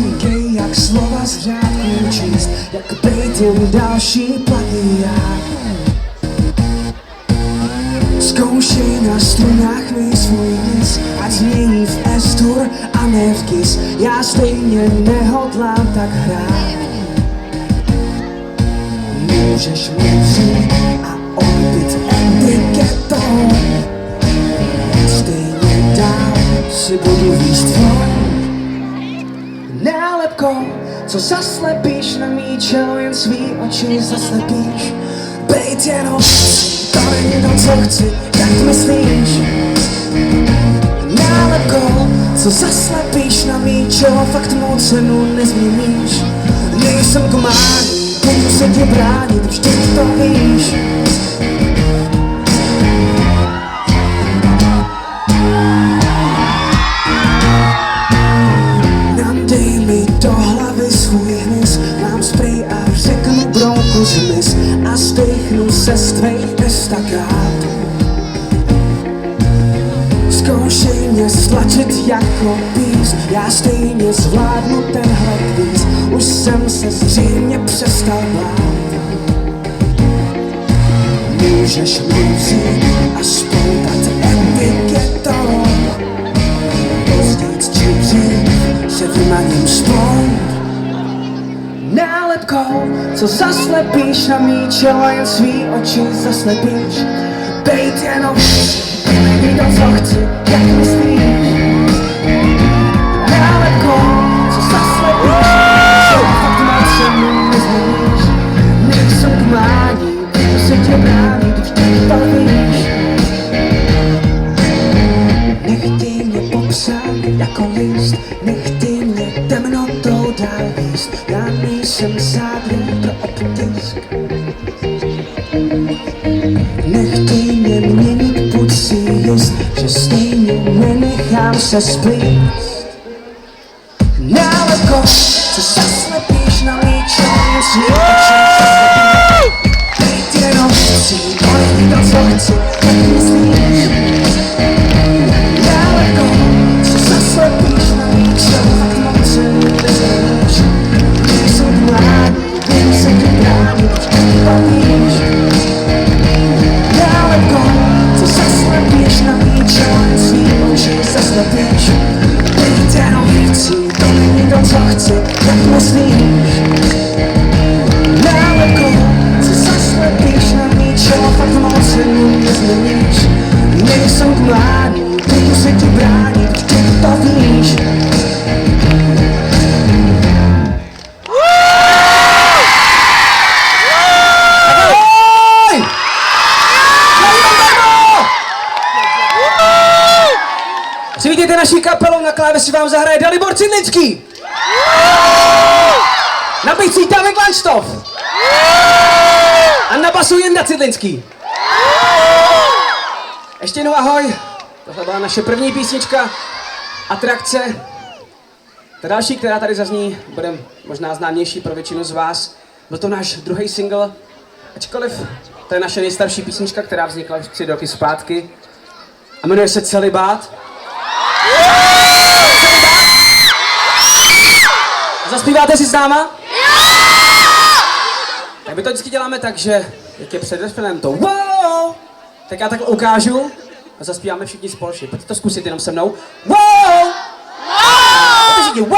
Říkej, jak slova z řádků číst, jak bejt jen další plagiát. Zkoušej na strunách mi svůj hlas, ať změní v S-dur a ne v kis. Já stejně nehodlám tak hrát. Můžeš mi vzít a odbyt etiketou. Stejně dál si budu víc tvou nálepkou, co zaslepíš na mý čelo, jen svý oči zaslepíš. Bejt jenom to není to, co chci, jak myslíš. Nálepkou, co zaslepíš na mý čelo, fakt mou cenu nezměníš. Nejsem komání, budu se tě bránit, vždy to víš. Nadej mi do hlavy svůj hmyz, mám spray a řeknu brouku zmiz a stejchnu se z tvých estakátů. Zkoušej mě stlačit jako píst, já stejně zvládnu tenhle kvíz. Už jsem se zřejmě přestal bát. Můžeš mě vzít a spoutat etiketou. Pozdějc či dřív se vymaním spolu nálepkou, co zaslepíš na mý čelo, jen svý oči zaslepíš. Bejt jenom není to, co chci, jak myslíš. Nálepkou, co zaslepíš na mý čelo, fakt má cenu nezměníš. Nejsem kmání, budu se tě bránit, vždy to víš. Nechtěj mě popsat jako list, nechtěj mě temnotou dál víst. Já nejsem sádrem pro obtisk. Nechtěj mě měnit, buď si jist, že stejně nenechám se splíst. Nálepkou, co zaslepíš na mý čelo, jen svý oči zaslepíš. Bejt jenom chci, to není to, co chci, jak myslíš. Nálepkou, co zaslepíš na mý čelo, fakt mám cenu nezměníš. Nejsem mládí, budu se tě bránit, vždy to víš. Nálepkou, co zaslepíš na mý čelo, jen svý oči zaslepíš. Bejt jenom chci, to není to, co chci, jak myslíš. Nálepkou, co zaslepíš na mý čelo, fakt mou cenu nezměníš. Nejsem mládí, budu se tě bránit, vždy to víš. Přivítejte naši kapelu, na klávesi vám zahraje Dalibor Cidlický. Na bicí David Lanštov. A na basu Jenda Cidlický. Ještě jednou ahoj. Tohle byla naše první písnička, Atrakce. Ta další, která tady zazní, bude možná známější pro většinu z vás. Byl to náš druhý single, ačkoliv to je naše nejstarší písnička, která vznikla už 3 roky zpátky. A jmenuje se Celibát. Zaspíváte si s náma? Tak my to vždycky děláme tak, že jak je před refrénem to wow, tak já takhle ukážu a zaspíváme všichni společně. Pojďte to zkusit jenom se mnou. Wow! Wow!